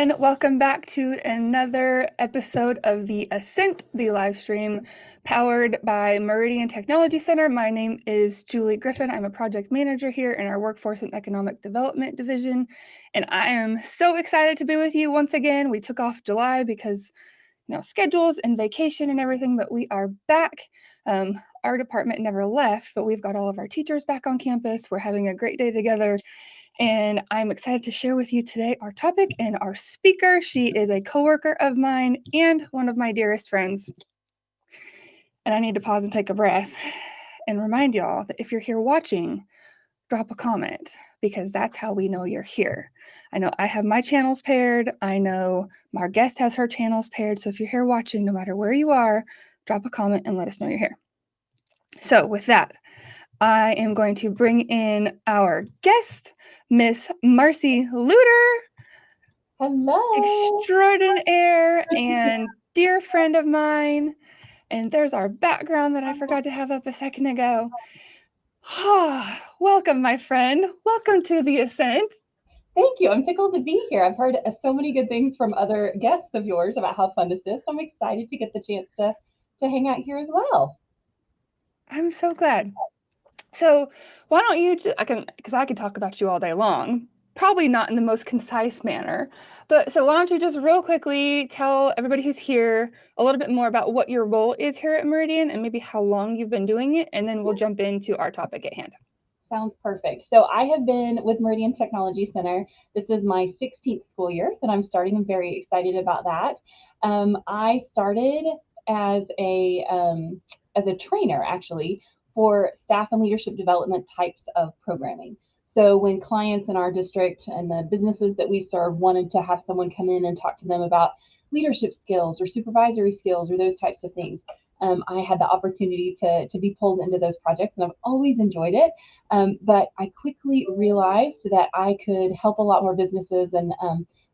everyone. Welcome back to another episode of the Ascent, the live stream powered by Meridian Technology Center. My name is Julie Griffin. I'm a project manager here in our Workforce and Economic Development Division, and I am so excited to be with you once again. We took off July because, schedules and vacation and everything, but we are back. Our department never left, but we've got all of our teachers back on campus. We're having a great day together. And I'm excited to share with you today our topic and our speaker. She is a coworker of mine and one of my dearest friends. And I need to pause and take a breath and remind y'all that if you're here watching, drop a comment because that's how we know you're here. I know I have my channels paired. I know our guest has her channels paired. So if you're here watching, no matter where you are, drop a comment and let us know you're here. So with that, I am going to bring in our guest, Miss Marcy Luter. Hello. Extraordinaire and dear friend of mine. And there's our background that I forgot to have up a second ago. Welcome, my friend. Welcome to the Ascent. Thank you. I'm tickled to be here. I've heard so many good things from other guests of yours about how fun this is. I'm excited to get the chance to hang out here as well. I'm so glad. So why don't you, because I could talk about you all day long, probably not in the most concise manner, but so why don't you just real quickly tell everybody who's here a little bit more about what your role is here at Meridian and maybe how long you've been doing it, and then we'll jump into our topic at hand. Sounds perfect. So I have been with Meridian Technology Center. This is my 16th school year that I'm starting. I'm very excited about that. I started as a trainer actually for staff and leadership development types of programming. So when clients in our district and the businesses that we serve wanted to have someone come in and talk to them about leadership skills or supervisory skills or those types of things, I had the opportunity to be pulled into those projects, and I've always enjoyed it. But I quickly realized that I could help a lot more businesses and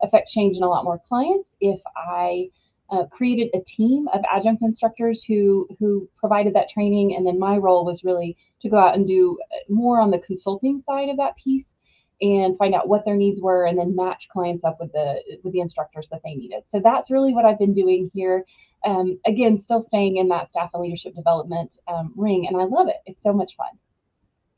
affect change in a lot more clients if I created a team of adjunct instructors who provided that training, and then my role was really to go out and do more on the consulting side of that piece and find out what their needs were, and then match clients up with the instructors that they needed. So that's really what I've been doing here. Again, still staying in that staff and leadership development ring, and I love it. It's so much fun.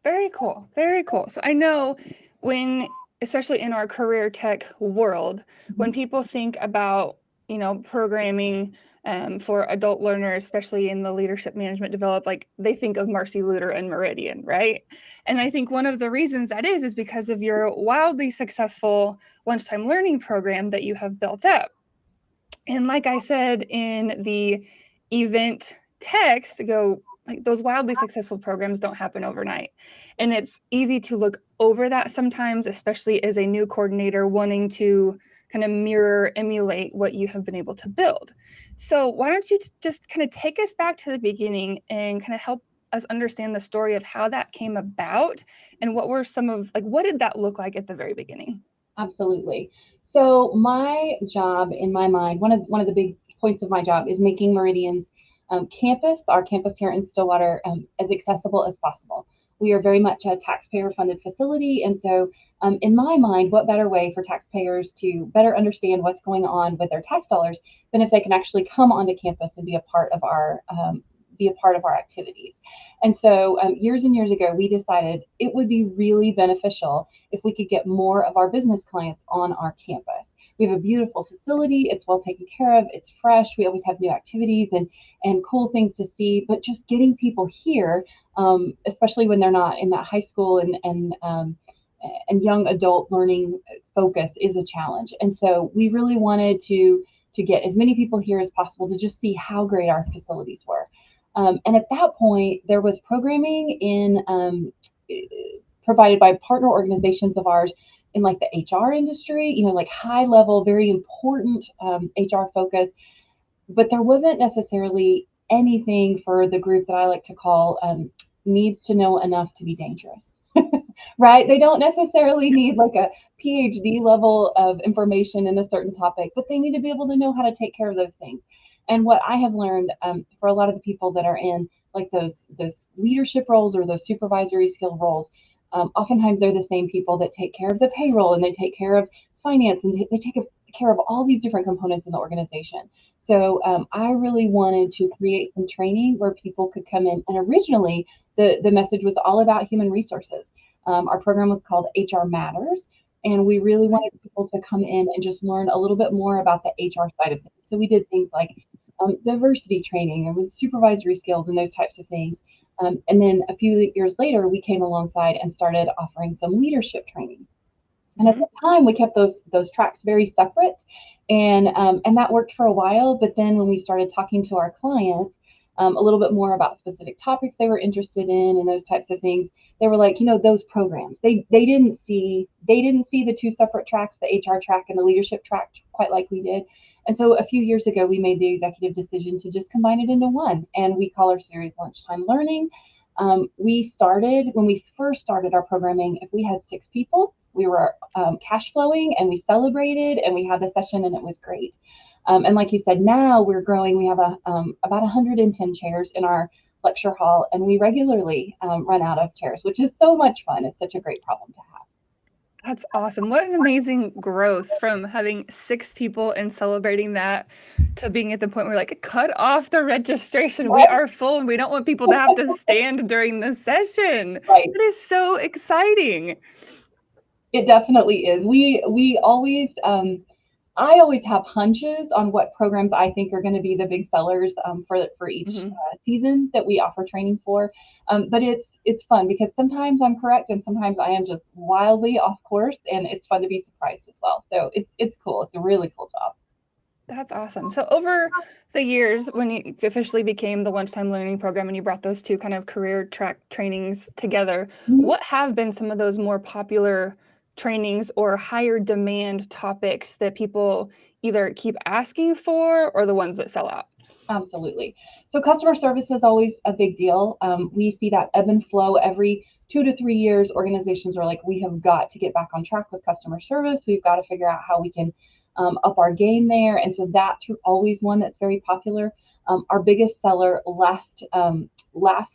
Very cool. Very cool. So I know when, especially in our career tech world, when people think about, programming for adult learners, especially in the leadership management develop, like they think of Marcy Luter and Meridian, right? And I think one of the reasons that is because of your wildly successful lunchtime learning program that you have built up. And like I said in the event text, like those wildly successful programs don't happen overnight. And it's easy to look over that sometimes, especially as a new coordinator wanting to kind of mirror, emulate what you have been able to build. So why don't you just kind of take us back to the beginning and kind of help us understand the story of how that came about and what were what did that look like at the very beginning? Absolutely. So my job, in my mind, one of the big points of my job is making Meridian's our campus here in Stillwater, as accessible as possible. We are very much a taxpayer-funded facility, and so in my mind, what better way for taxpayers to better understand what's going on with their tax dollars than if they can actually come onto campus and be a part of our activities. And so years and years ago, we decided it would be really beneficial if we could get more of our business clients on our campus. We have a beautiful facility. It's well taken care of. It's fresh. We always have new activities and cool things to see. But just getting people here, especially when they're not in that high school and young adult learning focus, is a challenge. And so we really wanted to get as many people here as possible to just see how great our facilities were. And at that point, there was programming provided by partner organizations of ours in like the HR industry, like high level, very important HR focus. But there wasn't necessarily anything for the group that I like to call needs to know enough to be dangerous. Right? They don't necessarily need like a PhD level of information in a certain topic, but they need to be able to know how to take care of those things. And what I have learned for a lot of the people that are in like those leadership roles or those supervisory skill roles, oftentimes they're the same people that take care of the payroll and they take care of finance and they take care of all these different components in the organization. So I really wanted to create some training where people could come in. And originally, the message was all about human resources. Our program was called HR Matters, and we really Okay. wanted people to come in and just learn a little bit more about the HR side of things. So we did things like diversity training and with supervisory skills and those types of things. And then a few years later, we came alongside and started offering some leadership training. And at Hmm. the time, we kept those tracks very separate, and that worked for a while. But then when we started talking to our clients a little bit more about specific topics they were interested in and those types of things, they were like, those programs, they didn't see the two separate tracks, the HR track and the leadership track, quite like we did. And so a few years ago, we made the executive decision to just combine it into one, and we call our series Lunchtime Learning. We started when we first started our programming. If we had 6 people, we were cash flowing, and we celebrated, and we had the session, and it was great. And like you said, now we're growing. We have about 110 chairs in our lecture hall, and we regularly run out of chairs, which is so much fun. It's such a great problem to have. That's awesome. What an amazing growth from having 6 people and celebrating that to being at the point where like cut off the registration. We Right, are full and we don't want people to have to stand during the session. right. That is so exciting. It definitely is. We always I always have hunches on what programs I think are going to be the big sellers for each Mhm. season that we offer training for. But it's fun because sometimes I'm correct and sometimes I am just wildly off course, and it's fun to be surprised as well. So it's cool. It's a really cool job. That's awesome. So over the years, when you officially became the Lunchtime Learning Program and you brought those two kind of career track trainings together, Mhm. what have been some of those more popular trainings or higher demand topics that people either keep asking for or the ones that sell out? Absolutely. So customer service is always a big deal. We see that ebb and flow every 2 to 3 years. Organizations are like, we have got to get back on track with customer service. We've got to figure out how we can up our game there. And so that's always one that's very popular. Our biggest seller last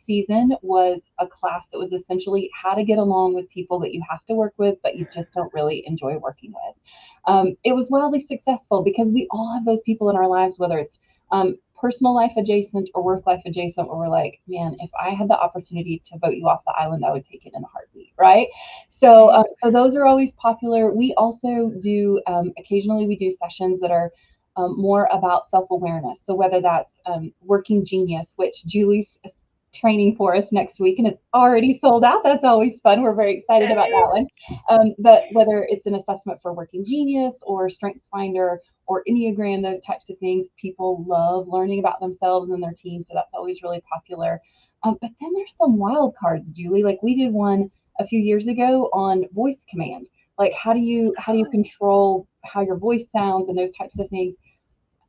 season was a class that was essentially how to get along with people that you have to work with, but you just don't really enjoy working with. It was wildly successful because we all have those people in our lives, whether it's personal life adjacent or work life adjacent, where we're like, man, if I had the opportunity to vote you off the island, I would take it in a heartbeat, right? So, Right. so those are always popular. We also do occasionally we do sessions that are more about self awareness. So whether that's working genius, which Julie's training for us next week, and it's already sold out. That's always fun. We're very excited about that Yay. one. But whether it's an assessment for working genius or strengths finder or Enneagram, those types of things. People love learning about themselves and their team, so that's always really popular. But then there's some wild cards, Julie. Like we did one a few years ago on voice command. Like how do you Oh. control how your voice sounds and those types of things.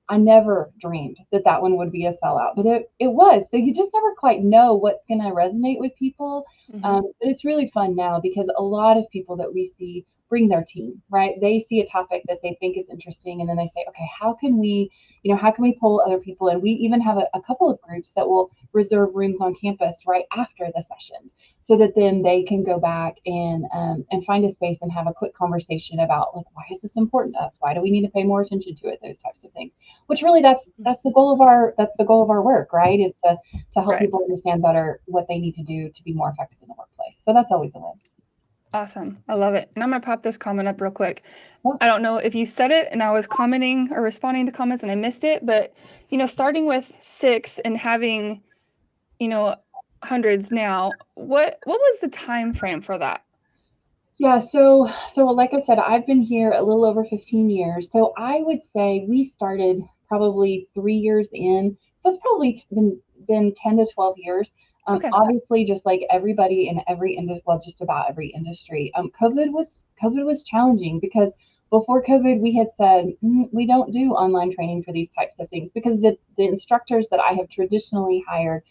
I never dreamed that that one would be a sellout, but it was. So you just never quite know what's going to resonate with people. Hmm. But it's really fun now because a lot of people that we see bring their team, right? They see a topic that they think is interesting, and then they say, okay, how can we pull other people in? We even have a couple of groups that will reserve rooms on campus right after the sessions, so that then they can go back and find a space and have a quick conversation about like why is this important to us? Why do we need to pay more attention to it? Those types of things, which really that's the goal of our work, right? Is to help Right. people understand better what they need to do to be more effective in the workplace. So that's always a win. Awesome. I love it. And I'm going to pop this comment up real quick. Yeah. I don't know if you said it and I was commenting or responding to comments and I missed it, but starting with 6 and having, you know, hundreds now, what was the time frame for that? Yeah, so like I said, I've been here a little over 15 years. So I would say we started probably 3 years in. So it's probably been 10 to 12 years. Okay. Obviously, just like everybody in every industry, well, just about every industry, COVID was challenging because before COVID, we had said we don't do online training for these types of things because the instructors that I have traditionally hired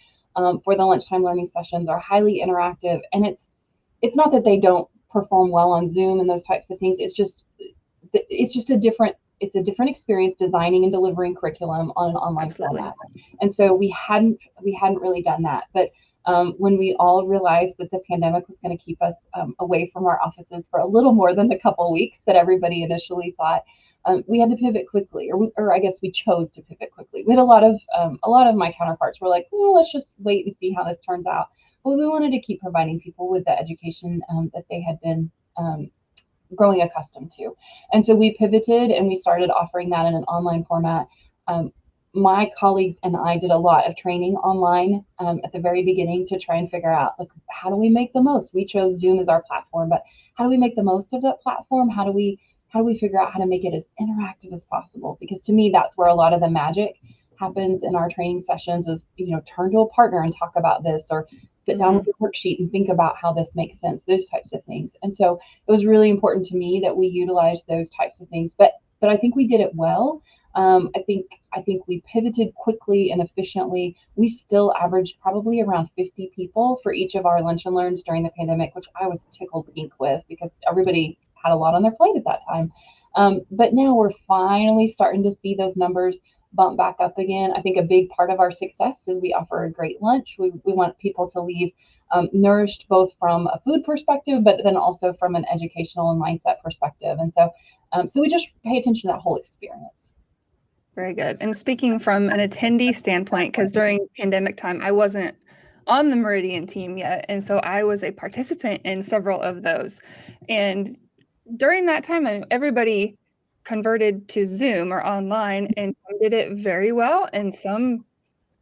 for the lunchtime learning sessions are highly interactive, and it's not that they don't perform well on Zoom and those types of things. It's just a different experience designing and delivering curriculum on an online Absolutely. format. And so we hadn't really done that. But when we all realized that the pandemic was going to keep us away from our offices for a little more than the couple weeks that everybody initially thought, we had to pivot quickly, or I guess we chose to pivot quickly. We had a lot of my counterparts were like, well, let's just wait and see how this turns out. But we wanted to keep providing people with the education that they had been growing accustomed to. And so we pivoted and we started offering that in an online format. Um, my colleagues and I did a lot of training online at the very beginning to try and figure out, like, how do we make the most? We chose Zoom as our platform, but how do we make the most of that platform? How do we figure out how to make it as interactive as possible? Because to me, that's where a lot of the magic happens in our training sessions is, turn to a partner and talk about this, or sit down with your worksheet and think about how this makes sense, those types of things. And so it was really important to me that we utilized those types of things. But I think we did it well. I think we pivoted quickly and efficiently. We still averaged probably around 50 people for each of our lunch and learns during the pandemic, which I was tickled pink with because everybody had a lot on their plate at that time. But now we're finally starting to see those numbers bump back up again. I think a big part of our success is we offer a great lunch. We want people to leave nourished both from a food perspective, but then also from an educational and mindset perspective. And so we just pay attention to that whole experience. Very good. And speaking from an attendee standpoint, because during pandemic time, I wasn't on the Meridian team yet. And so I was a participant in several of those. And during that time, everybody converted to Zoom or online, and some did it very well, and some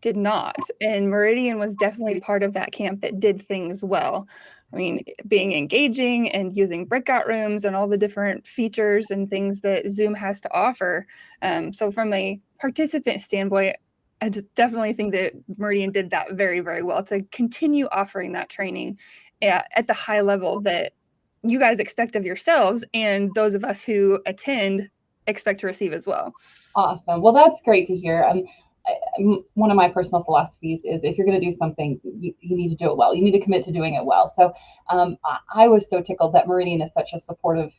did not. And Meridian was definitely part of that camp that did things well. I mean, being engaging and using breakout rooms and all the different features and things that Zoom has to offer. So from a participant standpoint, I definitely think that Meridian did that very, very well to continue offering that training at the high level that you guys expect of yourselves and those of us who attend expect to receive as well. Awesome. Well, that's great to hear. One of my personal philosophies is if you're going to do something, you need to do it well. You need to commit to doing it well. So I was so tickled that Meridian is such a supportive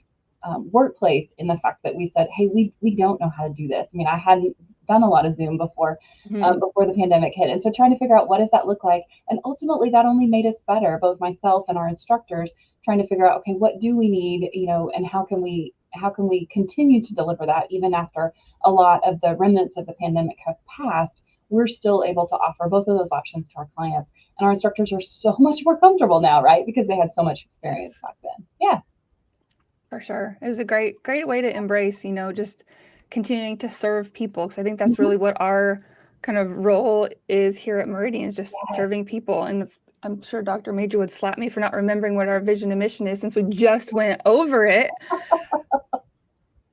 workplace in the fact that we said, hey, we don't know how to do this. I mean, I hadn't done a lot of Zoom before before the pandemic hit. And so trying to figure out what does that look like? And ultimately that only made us better, both myself and our instructors, trying to figure out, okay, what do we need, and how can we continue to deliver that even after a lot of the remnants of the pandemic have passed. We're still able to offer both of those options to our clients. And our instructors are so much more comfortable now, right? Because they had so much experience back then. Yeah. For sure. It was a great way to embrace, just continuing to serve people. Because I think that's really what our kind of role is here at Meridian, is just serving people. And I'm sure Dr. Major would slap me for not remembering what our vision and mission is since we just went over it.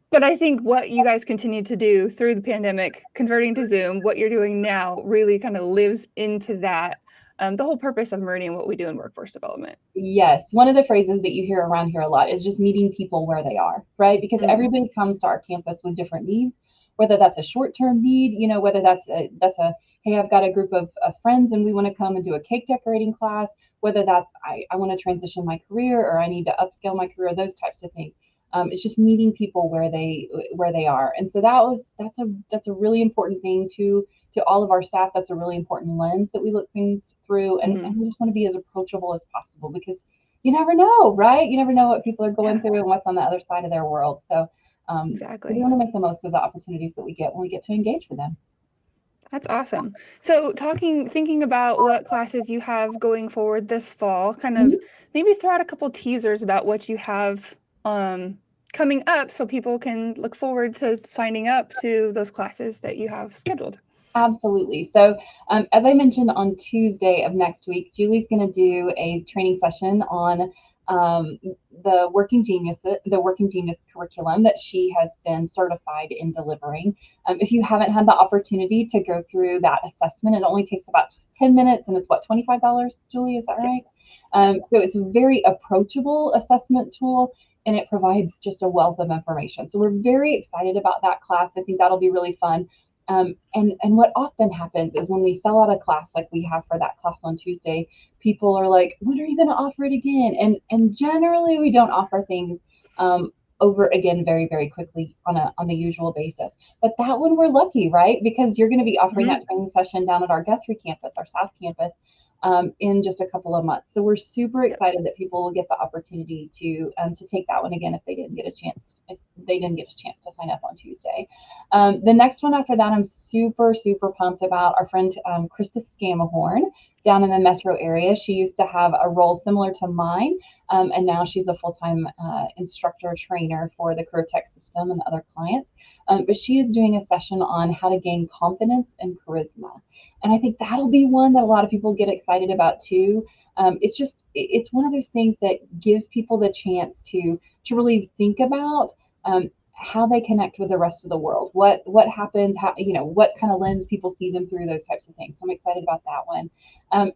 But I think what you guys continue to do through the pandemic, converting to Zoom, what you're doing now really kind of lives into that, the whole purpose of Meridian, what we do in workforce development. Yes. One of the phrases that you hear around here a lot is just meeting people where they are, right? Because everybody comes to our campus with different needs, whether that's a short-term need, whether that's a, hey, I've got a group of friends and we want to come and do a cake decorating class, whether that's, I want to transition my career or I need to upscale my career, those types of things. It's just meeting people where they are. And so that's a really important thing to all of our staff. That's a really important lens that we look things through. And we just want to be as approachable as possible because you never know, right? You never know what people are going through and what's on the other side of their world. So Exactly. we want to make the most of the opportunities that we get when we get to engage with them. That's awesome. So thinking about what classes you have going forward this fall, kind of maybe throw out a couple teasers about what you have coming up so people can look forward to signing up to those classes that you have scheduled. Absolutely. So as I mentioned on Tuesday of next week, Julie's going to do a training session on the Working Genius curriculum that she has been certified in delivering. If you haven't had the opportunity to go through that assessment, it only takes about 10 minutes and it's what, $25, Julie, is that right? So it's a very approachable assessment tool and it provides just a wealth of information. So we're very excited about that class. I think that'll be really fun. And what often happens is when we sell out a class like we have for that class on Tuesday, people are like, when are you going to offer it again? And generally we don't offer things over again very, very quickly on the usual basis. But that one we're lucky, right? Because you're going to be offering that training session down at our Guthrie campus, our South campus, in just a couple of months. So we're super Yep. excited that people will get the opportunity to take that one again if they didn't get a chance to sign up on Tuesday. The next one after that, I'm super pumped about our friend Krista Scamahorn down in the metro area. She used to have a role similar to mine, and now she's a full-time instructor trainer for the career tech system and other clients. But she is doing a session on how to gain confidence and charisma. And I think that'll be one that a lot of people get excited about too. It's one of those things that gives people the chance to really think about how they connect with the rest of the world. What happens? How, what kind of lens people see them through, those types of things. So I'm excited about that one.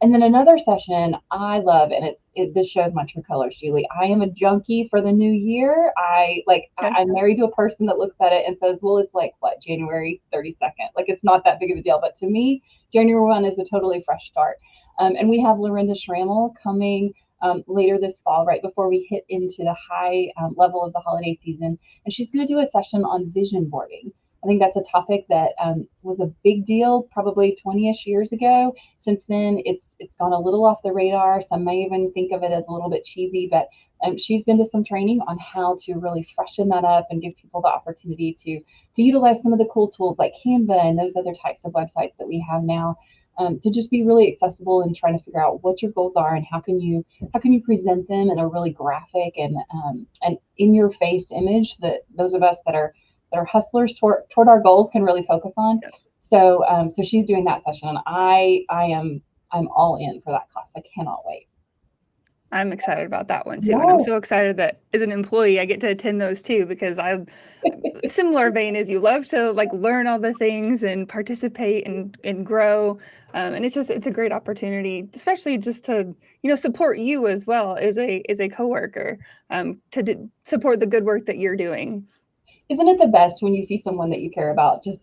And then another session I love, and this shows my true colors, Julie. I am a junkie for the new year. Yes. I'm married to a person that looks at it and says, well, it's like what, January 32nd. Like, it's not that big of a deal. But to me, January 1 is a totally fresh start. And we have Lorinda Schrammel coming later this fall, right before we hit into the high level of the holiday season. And she's going to do a session on vision boarding. I think that's a topic that was a big deal probably 20-ish years ago. Since then, it's gone a little off the radar. Some may even think of it as a little bit cheesy, but she's been to some training on how to really freshen that up and give people the opportunity to utilize some of the cool tools like Canva and those other types of websites that we have now, to just be really accessible and trying to figure out what your goals are and how can you present them in a really graphic and in your face image that those of us that are hustlers toward our goals can really focus on. Yep. So she's doing that session, and I'm all in for that class. I cannot wait. I'm excited about that one too. And I'm Yes. so excited that as an employee, I get to attend those too because I'm similar vein as you love to like learn all the things and participate and grow. And it's a great opportunity, especially just to, support you as well as a coworker, support the good work that you're doing. Isn't it the best when you see someone that you care about just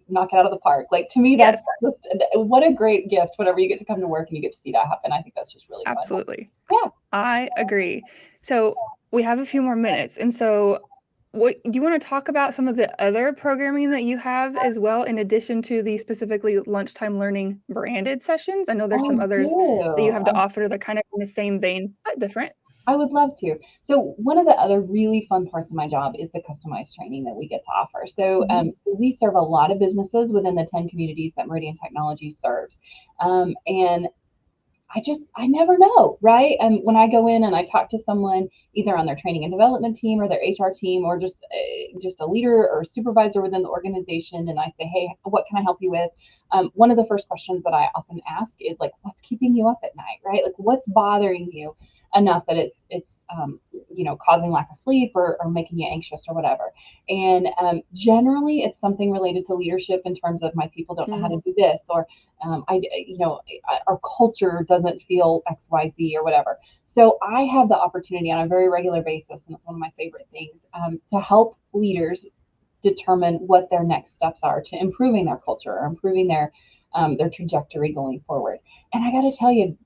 knock it out of the park? Like, to me, that's Yes, just what a great gift whenever you get to come to work and you get to see that happen. I think that's just really fun. absolutely. Yeah. I agree. So we have a few more minutes. And so what do you want to talk about some of the other programming that you have as well, in addition to the specifically lunchtime learning branded sessions? I know there's some I others that you have to do. offer that are kind of in the same vein, but different. I would love to. So one of the other really fun parts of my job is the customized training that we get to offer. Mhm. So we serve a lot of businesses within the 10 communities that Meridian Technology serves. And I never know, right? And when I go in and I talk to someone either on their training and development team or their HR team or just a leader or supervisor within the organization, and I say, hey, what can I help you with? One of the first questions that I often ask is like, what's keeping you up at night, right? Like, what's bothering you enough that it's causing lack of sleep or making you anxious or whatever. And generally, it's something related to leadership in terms of my people don't know how Mm, to do this, or our culture doesn't feel XYZ or whatever. So I have the opportunity on a very regular basis, and it's one of my favorite things, to help leaders determine what their next steps are to improving their culture or improving their trajectory going forward. And I got to tell you,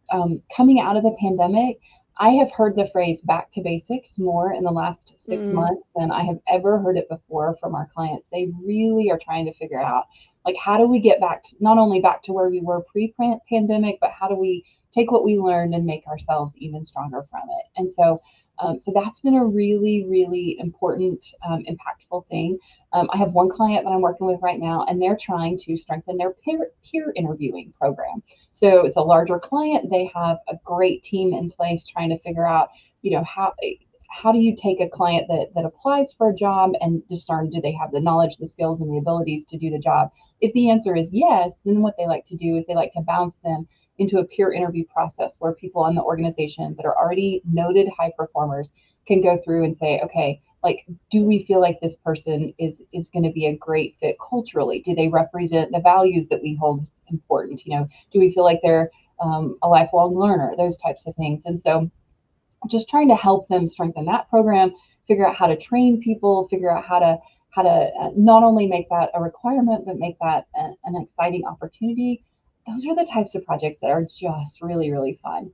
coming out of the pandemic, I have heard the phrase back to basics more in the last six mm, months than I have ever heard it before from our clients. They really are trying to figure out, like, how do we get back to, not only back to where we were pre-pandemic, but how do we take what we learned and make ourselves even stronger from it? And so that's been a really, really important, impactful thing. I have one client that I'm working with right now, and they're trying to strengthen their peer interviewing program. So it's a larger client. They have a great team in place trying to figure out, how do you take a client that applies for a job and discern, do they have the knowledge, the skills, and the abilities to do the job? If the answer is yes, then what they like to do is they like to bounce them into a peer interview process where people in the organization that are already noted high performers can go through and say, okay, like, do we feel like this person is going to be a great fit culturally? Do they represent the values that we hold important? Do we feel like they're a lifelong learner? Those types of things. And so just trying to help them strengthen that program, figure out how to train people, figure out how to not only make that a requirement, but make that an exciting opportunity. Those are the types of projects that are just really, really fun.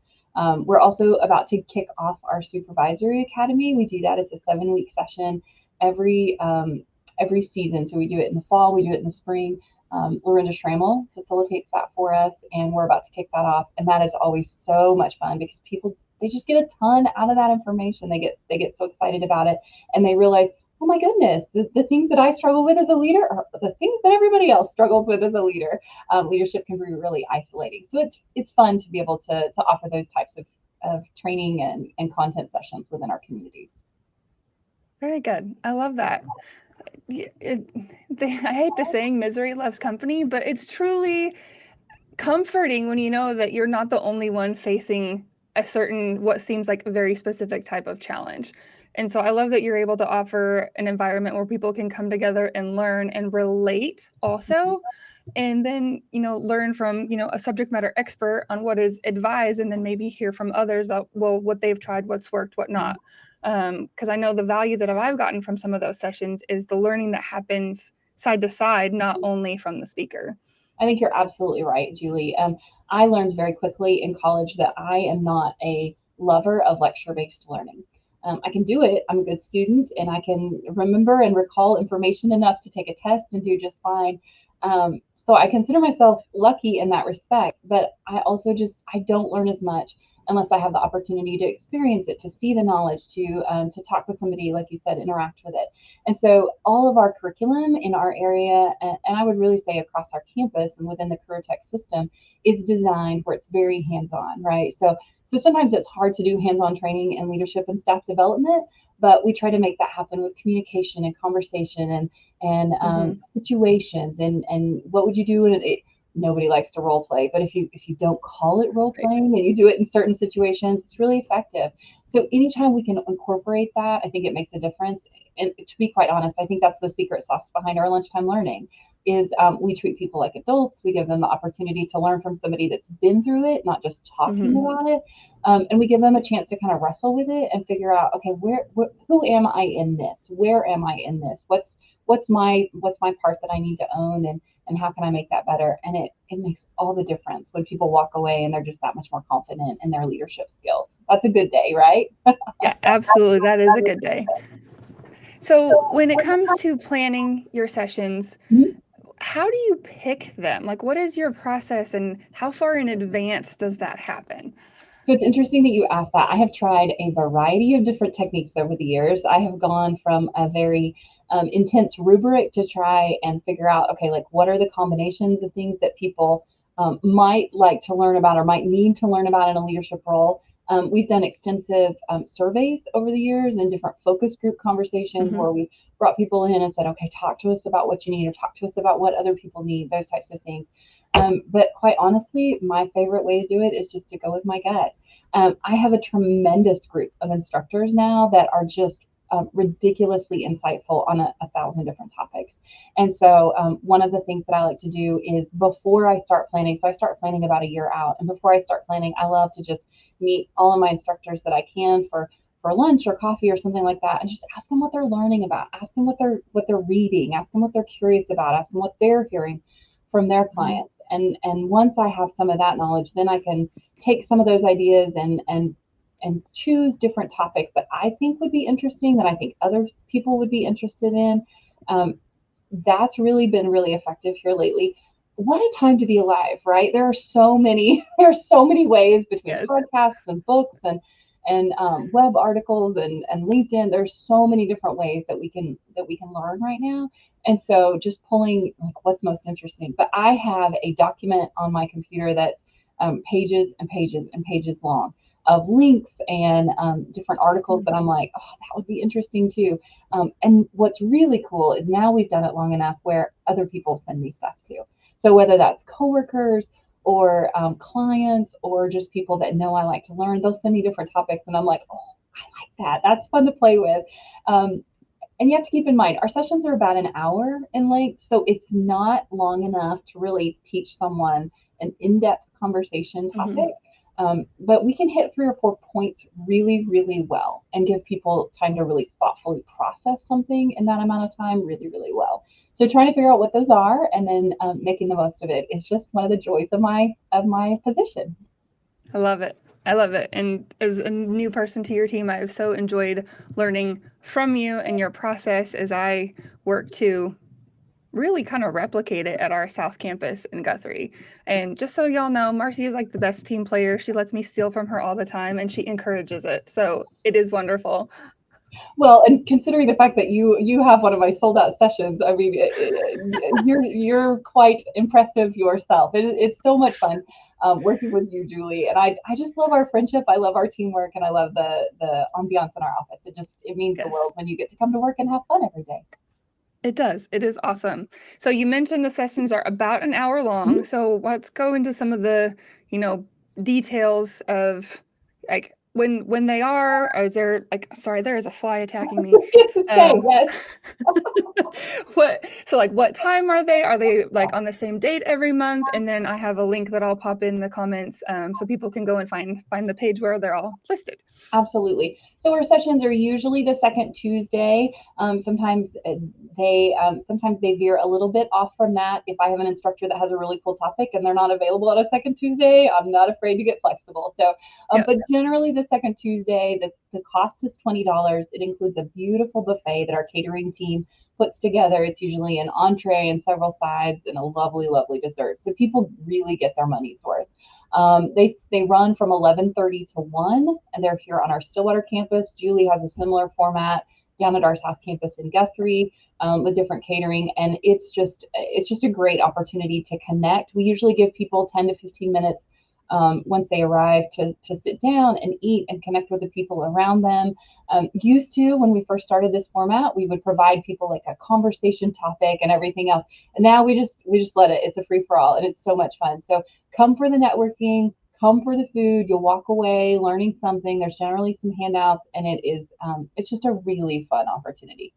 We're also about to kick off our supervisory academy. We do that. It's a 7-week session every every season. So we do it in the fall, we do it in the spring. Lorinda Schrammel facilitates that for us, and we're about to kick that off. And that is always so much fun because people, they just get a ton out of that information. They get so excited about it, and they realize, oh my goodness, the things that I struggle with as a leader are the things that everybody else struggles with as a leader. Leadership can be really isolating. So it's fun to be able to offer those types of training and content sessions within our communities. Very good. I love that. I hate the saying misery loves company, but it's truly comforting when you know that you're not the only one facing a certain, what seems like a very specific type of challenge. And so I love that you're able to offer an environment where people can come together and learn and relate also, and then, learn from, a subject matter expert on what is advised, and then maybe hear from others about, well, what they've tried, what's worked, what not. Because I know the value that I've gotten from some of those sessions is the learning that happens side to side, not only from the speaker. I think you're absolutely right, Julie. I learned very quickly in college that I am not a lover of lecture-based learning. I can do it. I'm a good student, and I can remember and recall information enough to take a test and do just fine. So I consider myself lucky in that respect, but I also I don't learn as much unless I have the opportunity to experience it, to see the knowledge, to talk with somebody, like you said, interact with it. And so all of our curriculum in our area, and I would really say across our campus and within the career tech system, is designed where it's very hands-on, right? So sometimes it's hard to do hands-on training and leadership and staff development, but we try to make that happen with communication and conversation and situations and what would you do in it. Nobody likes to role play, but if you don't call it role playing and you do it in certain situations, it's really effective. So anytime we can incorporate that, I think it makes a difference. And to be quite honest, I think that's the secret sauce behind our lunchtime learning is we treat people like adults. We give them the opportunity to learn from somebody that's been through it, not just talking about it. And we give them a chance to kind of wrestle with it and figure out, okay, who am I in this? Where am I in this? What's my part that I need to own, and how can I make that better? And it makes all the difference when people walk away and they're just that much more confident in their leadership skills. That's a good day, right? Yeah, absolutely. That is a good day. So when it comes to planning your sessions, how do you pick them? Like, what is your process and how far in advance does that happen? So it's interesting that you asked that. I have tried a variety of different techniques over the years. I have gone from a very intense rubric to try and figure out, okay, like what are the combinations of things that people might like to learn about or might need to learn about in a leadership role. We've done extensive surveys over the years and different focus group conversations where we brought people in and said, okay, talk to us about what you need or talk to us about what other people need, those types of things. But quite honestly, my favorite way to do it is just to go with my gut. I have a tremendous group of instructors now that are just ridiculously insightful on a thousand different topics. And so one of the things that I like to do is before I start planning, so I start planning about a year out, and before I start planning, I love to just meet all of my instructors that I can for lunch or coffee or something like that, and just ask them what they're learning about, ask them what they're reading, ask them what they're curious about, ask them what they're hearing from their clients. And once I have some of that knowledge, then I can take some of those ideas and choose different topics that I think would be interesting, that I think other people would be interested in. That's really been really effective here lately. What a time to be alive, right? There are so many ways between podcasts and books and web articles and LinkedIn. There's so many different ways that we can learn right now. And so just pulling like what's most interesting. But I have a document on my computer that's pages and pages and pages long of links and different articles that I'm like, oh, that would be interesting too. And what's really cool is now we've done it long enough where other people send me stuff too. So whether that's coworkers or clients or just people that know I like to learn, they'll send me different topics, and I'm like, oh, I like that. That's fun to play with. And you have to keep in mind, our sessions are about an hour in length, so it's not long enough to really teach someone an in-depth conversation topic. But we can hit 3 or 4 points really, really well and give people time to really thoughtfully process something in that amount of time really, really well. So trying to figure out what those are and then making the most of it is just one of the joys of my position. I love it. I love it. And as a new person to your team, I've so enjoyed learning from you and your process as I work to really kind of replicate it at our South Campus in Guthrie. And just so y'all know, Marcy is like the best team player. She lets me steal from her all the time and she encourages it. So it is wonderful. Well, and considering the fact that you have one of my sold out sessions, I mean, you're quite impressive yourself. It's so much fun working with you, Julie, and I just love our friendship. I love our teamwork, and I love the ambiance in our office. It means the Yes. world when you get to come to work and have fun every day. It does. It is awesome. So you mentioned the sessions are about an hour long. Mhm. So let's go into some of the, you know, details of like when they are, or is there like sorry, there is a fly attacking me. Say Um yes. what time are they? Are they like on the same date every month? And then I have a link that I'll pop in the comments so people can go and find the page where they're all listed. Absolutely. So our sessions are usually the second Tuesday. Sometimes they veer a little bit off from that. If I have an instructor that has a really cool topic and they're not available on a second Tuesday, I'm not afraid to get flexible. So, Yeah. but generally the second Tuesday, the cost is $20. It includes a beautiful buffet that our catering team puts together. It's usually an entree and several sides and a lovely, lovely dessert. So people really get their money's worth. They run from 11:30 to 1, and they're here on our Stillwater campus. Julie has a similar format down at our South Campus in Guthrie with different catering, and it's just a great opportunity to connect. We usually give people 10 to 15 minutes once they arrive to sit down and eat and connect with the people around them. Used to, when we first started this format, we would provide people like a conversation topic and everything else. And now we just let it. It's a free for all, and it's so much fun. So come for the networking, come for the food. You'll walk away learning something. There's generally some handouts, and it's just a really fun opportunity.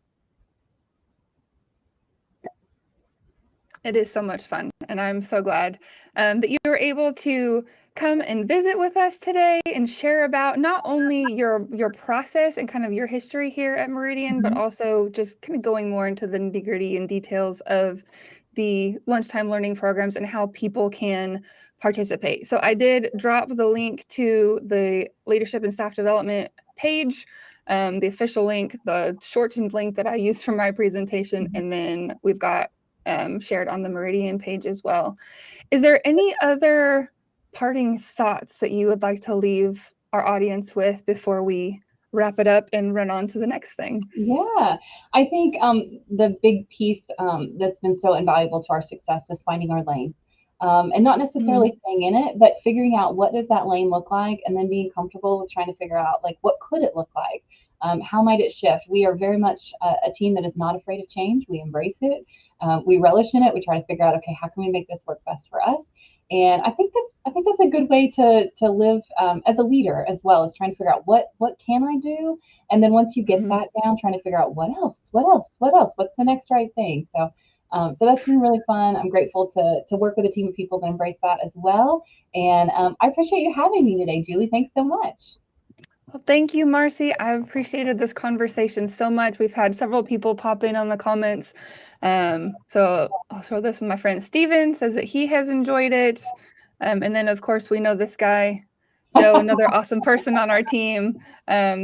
It is so much fun, and I'm so glad that you were able to come and visit with us today and share about not only your process and kind of your history here at Meridian, but Mhm. also just kind of going more into the nitty-gritty and details of the lunchtime learning programs and how people can participate. So I did drop the link to the leadership and staff development page, the official link, the shortened link that I used for my presentation, Mhm. and then we've got shared on the Meridian page as well. Is there any other parting thoughts that you would like to leave our audience with before we wrap it up and run on to the next thing? Yeah, I think the big piece that's been so invaluable to our success is finding our lane, and not Mm, necessarily staying in it, but figuring out what does that lane look like, and then being comfortable with trying to figure out like what could it look like, how might it shift. We are very much a team that is not afraid of change. We embrace it, we relish in it. We try to figure out, okay, how can we make this work best for us? And I think that's a good way to live as a leader as well, as trying to figure out what can I do, and then once you get mhm. that down, trying to figure out what's the next right thing. So that's been really fun. I'm grateful to work with a team of people that embrace that as well. And I appreciate you having me today, Julie. Thanks so much. Well, thank you, Marcy. I've appreciated this conversation so much. We've had several people pop in on the comments. So I'll throw this with my friend Steven says that he has enjoyed it. And then, of course, we know this guy, Joe, another awesome person on our team.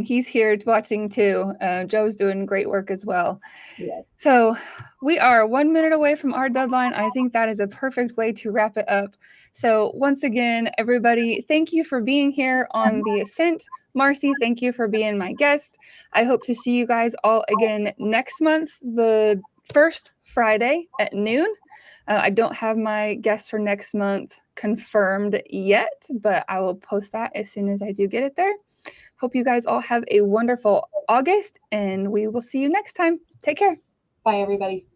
He's here watching too. Joe's doing great work as well. Yes. So we are 1 minute away from our deadline. I think that is a perfect way to wrap it up. So once again, everybody, thank you for being here on the Ascent. Marcy, thank you for being my guest. I hope to see you guys all again next month, the first Friday at noon. I don't have my guest for next month confirmed yet, but I will post that as soon as I do get it there. Hope you guys all have a wonderful August, and we will see you next time. Take care. Bye, everybody.